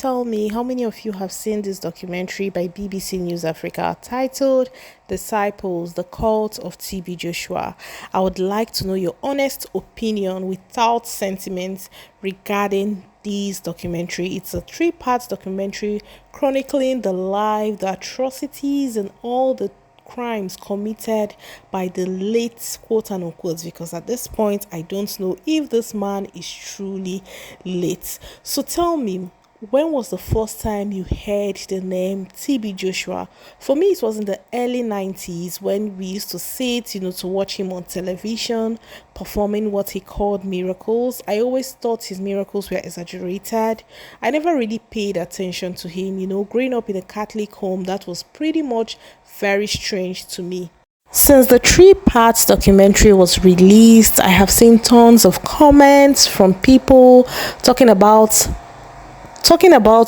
tell me, how many of you have seen this documentary by BBC News Africa titled Disciples, the Cult of TB Joshua? I would like to know your honest opinion without sentiments regarding this documentary. It's a three-part documentary chronicling the life, the atrocities, and all the crimes committed by the late, quote and unquote, because at this point I don't know if this man is truly late. So tell me, when was the first time you heard the name TB Joshua? For me, it was in the early 90s when we used to sit, to watch him on television performing what he called miracles. I always thought his miracles were exaggerated. I never really paid attention to him. Growing up in a Catholic home, that was pretty much very strange to me. Since the three-part documentary was released, I have seen tons of comments from people talking about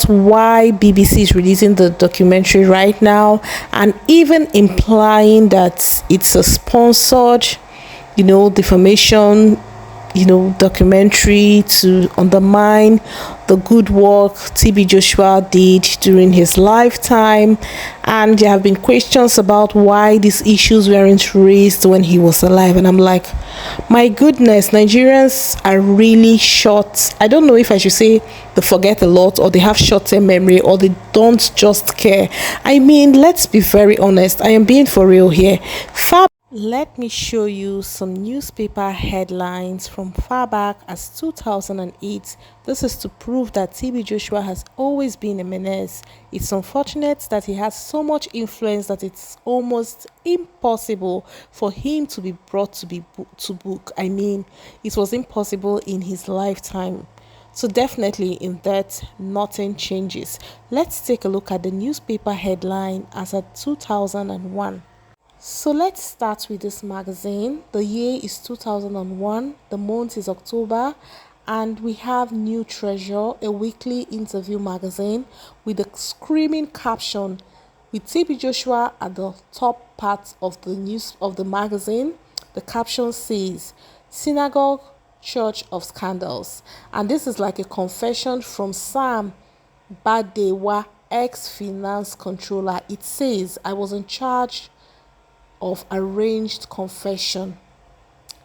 why BBC is releasing the documentary right now, and even implying that it's a sponsored, defamation, documentary to undermine the good work TB Joshua did during his lifetime. And there have been questions about why these issues weren't raised when he was alive. And I'm like, my goodness, Nigerians are really short. I don't know if I should say they forget a lot, or they have short-term memory, or they don't just care. I mean, let's be very honest. I am being for real here. Let me show you some newspaper headlines from far back as 2008. This is to prove that TB Joshua has always been a menace. It's unfortunate that he has so much influence that it's almost impossible for him to be brought to book. I mean, it was impossible in his lifetime. So definitely in that, nothing changes. Let's take a look at the newspaper headline as at 2001. So let's start with this magazine. The year is 2001, the month is October, and we have New Treasure, a weekly interview magazine with a screaming caption with TB Joshua at the top part of the magazine. The caption says, "Synagogue Church of Scandals," and this is like a confession from Sam Badewa, ex-finance controller. It says, "I was in charge of arranged confession."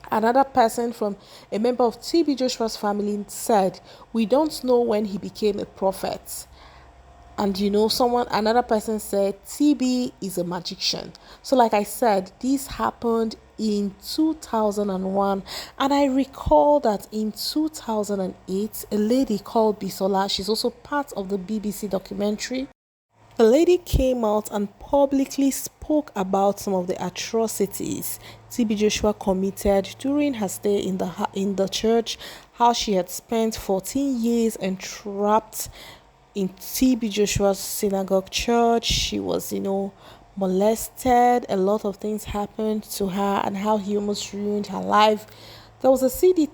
Another person from a member of TB Joshua's family said, "We don't know when he became a prophet." And another person said, "TB is a magician." So like I said, this happened in 2001, and I recall that in 2008, a lady called Bisola, she's also part of the BBC documentary. The lady came out and publicly spoke about some of the atrocities TB Joshua committed during her stay in the church, how she had spent 14 years entrapped in TB Joshua's synagogue church. She was, molested. A lot of things happened to her, and how he almost ruined her life. There was a CD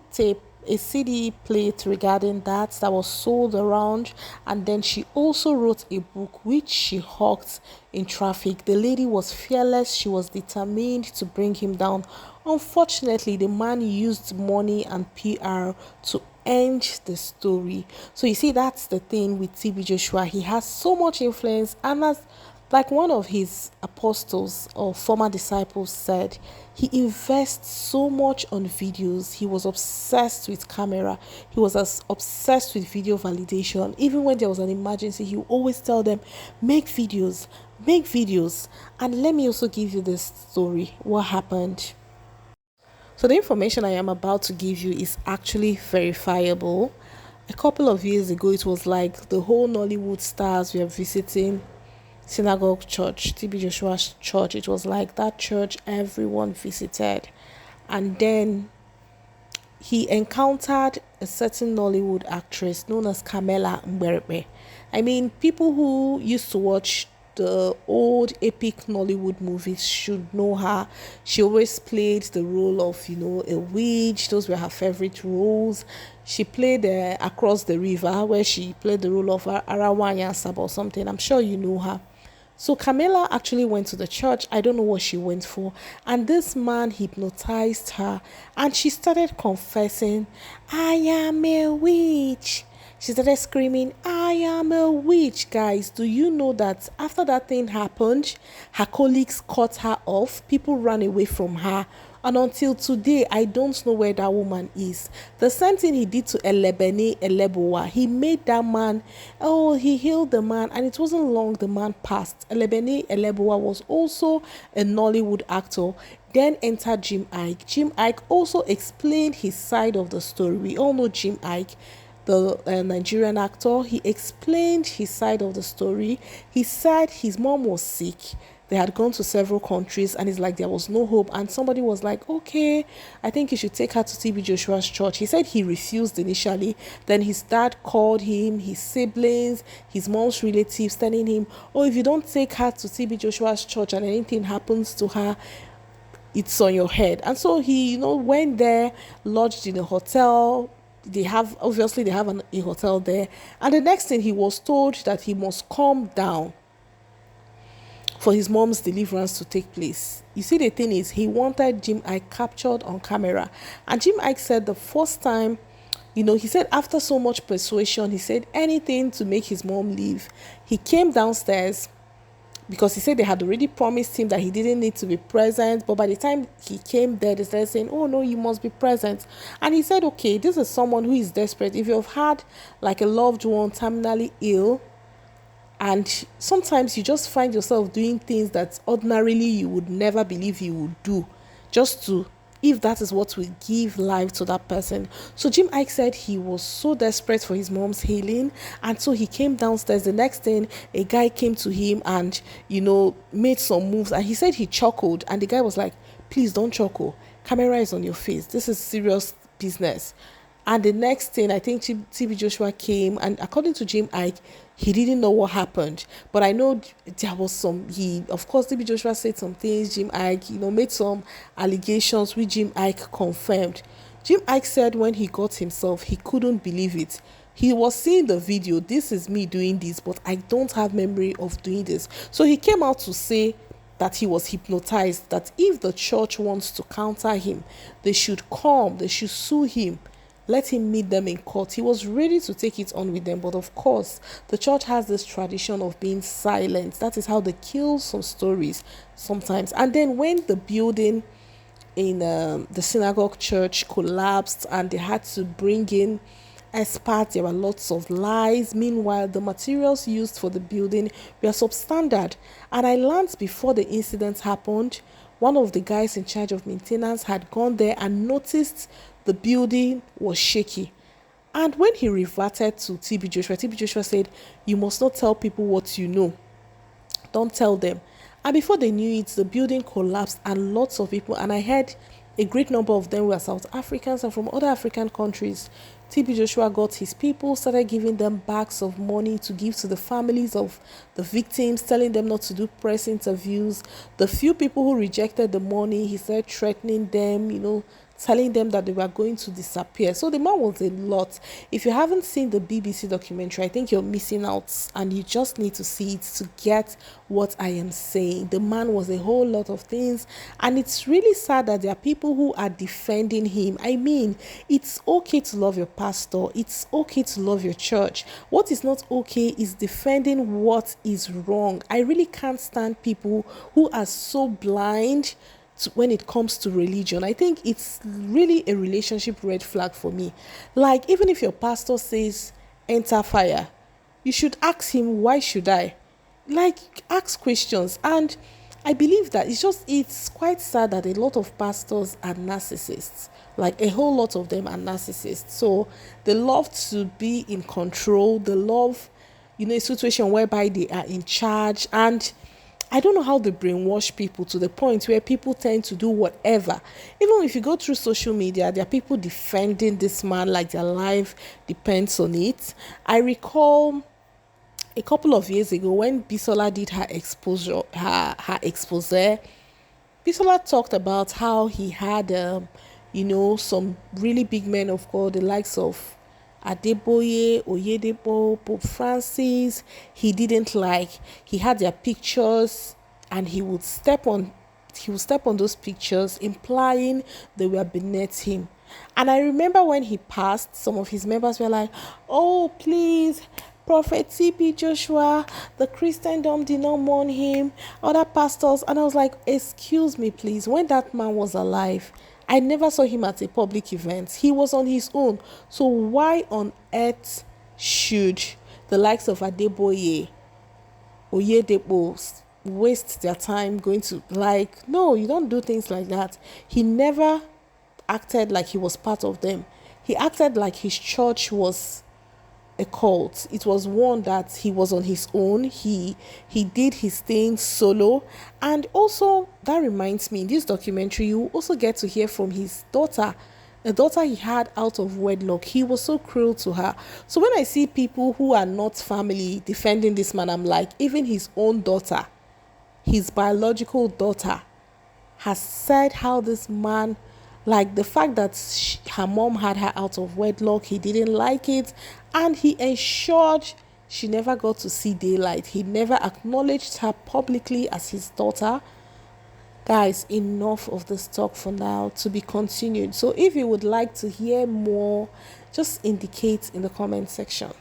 plate regarding that was sold around, and then she also wrote a book which she hawked in traffic. The lady was fearless. She was determined to bring him down. Unfortunately, the man used money and PR to end the story. So you see, that's the thing with TB Joshua. He has so much influence, and as like one of his apostles or former disciples said, he invests so much on videos. He was obsessed with camera. He was as obsessed with video validation. Even when there was an emergency, he would always tell them, make videos. And let me also give you this story, what happened. So the information I am about to give you is actually verifiable. A couple of years ago, it was like the whole Nollywood stars were visiting Synagogue Church, TB Joshua's church. It was like that church everyone visited. And then he encountered a certain Nollywood actress known as Camilla Mberebe. I mean, people who used to watch the old epic Nollywood movies should know her. She always played the role of, a witch. Those were her favorite roles. She played Across the River, where she played the role of Arawanya Saba or something. I'm sure you know her. So Camilla actually went to the church. I don't know what she went for. And this man hypnotized her. And she started confessing, "I am a witch." She started screaming, "I I am a witch, guys. Do you know that after that thing happened, her colleagues cut her off? People ran away from her. And until today, I don't know where that woman is. The same thing he did to Elebene Elebowa. He made that man, oh, he healed the man, and it wasn't long the man passed. Elebene Elebowa was also a Nollywood actor. Then entered Jim Ike. Jim Ike also explained his side of the story. We all know Jim Ike, the Nigerian actor. He explained his side of the story. He said his mom was sick. They had gone to several countries, and it's like there was no hope. And somebody was like, okay, I think you should take her to TB Joshua's church. He said he refused initially. Then his dad called him, his siblings, his mom's relatives, telling him, oh, if you don't take her to TB Joshua's church and anything happens to her, it's on your head. And so he, went there, lodged in a hotel. They have a hotel there. And the next thing, he was told that he must calm down for his mom's deliverance to take place. You see, the thing is, he wanted Jim Ike captured on camera. And Jim Ike said the first time, he said after so much persuasion, he said anything to make his mom leave. He came downstairs because he said they had already promised him that he didn't need to be present. But by the time he came there, they started saying, oh no, you must be present. And he said, okay, this is someone who is desperate. If you've had like a loved one terminally ill, and sometimes you just find yourself doing things that ordinarily you would never believe you would do, just to, if that is what will give life to that person. So Jim Ike said he was so desperate for his mom's healing, and so he came downstairs. The next thing, a guy came to him and made some moves, and he said he chuckled, and the guy was like, please don't chuckle, camera is on your face, this is serious business. And the next thing, I think TB Joshua came, and according to Jim Ike, he didn't know what happened. But I know there was of course, TB Joshua said some things. Jim Ike, made some allegations which Jim Ike confirmed. Jim Ike said when he got himself, he couldn't believe it. He was seeing the video, this is me doing this, but I don't have memory of doing this. So he came out to say that he was hypnotized, that if the church wants to counter him, they should come, they should sue him. Let him meet them in court. He was ready to take it on with them, but of course, the church has this tradition of being silent. That is how they kill some stories sometimes. And then when the building in the synagogue church collapsed and they had to bring in experts, there were lots of lies. Meanwhile, the materials used for the building were substandard. And I learned before the incident happened, one of the guys in charge of maintenance had gone there and noticed the building was shaky. And when he reverted to TB Joshua said, you must not tell people what you know. Don't tell them. And before they knew it, the building collapsed and lots of people, and I heard a great number of them were South Africans and from other African countries. TB Joshua got his people, started giving them bags of money to give to the families of the victims, telling them not to do press interviews. The few people who rejected the money, he started threatening them, telling them that they were going to disappear. So the man was a lot. If you haven't seen the BBC documentary, I think you're missing out, and you just need to see it to get what I am saying. The man was a whole lot of things, and it's really sad that there are people who are defending him. I mean, it's okay to love your pastor, it's okay to love your church. What is not okay is defending what is wrong. I really can't stand people who are so blind when it comes to religion. I think it's really a relationship red flag for me. Like, even if your pastor says enter fire, you should ask him, why should I? Like, ask questions. And I believe that it's quite sad that a lot of pastors are narcissists. Like, a whole lot of them are narcissists. So they love to be in control. They love, a situation whereby they are in charge. And I don't know how they brainwash people to the point where people tend to do whatever. Even if you go through social media, there are people defending this man like their life depends on it. I recall a couple of years ago when Bisola did her expose, Bisola talked about how he had, some really big men of God, the likes of Adeboye, Oyedepo, Pope Francis. He didn't like. He had their pictures, and he would step on those pictures, implying they were beneath him. And I remember when he passed, some of his members were like, "Oh, please, Prophet TB Joshua, the Christendom did not mourn him, other pastors. And I was like, excuse me, please. When that man was alive, I never saw him at a public event. He was on his own. So why on earth should the likes of Adeboye, Oyedepo waste their time going to, like, no, you don't do things like that. He never acted like he was part of them. He acted like his church was a cult. It was one that he was on his own. He did his thing solo. And also, that reminds me, in this documentary you also get to hear from his daughter, a daughter he had out of wedlock. He was so cruel to her. So when I see people who are not family defending this man, I'm like, even his own daughter, his biological daughter, has said how this man, like the fact that her mom had her out of wedlock, he didn't like it, and he ensured she never got to see daylight. He never acknowledged her publicly as his daughter. Guys, enough of this talk for now, to be continued. So if you would like to hear more, just indicate in the comment section.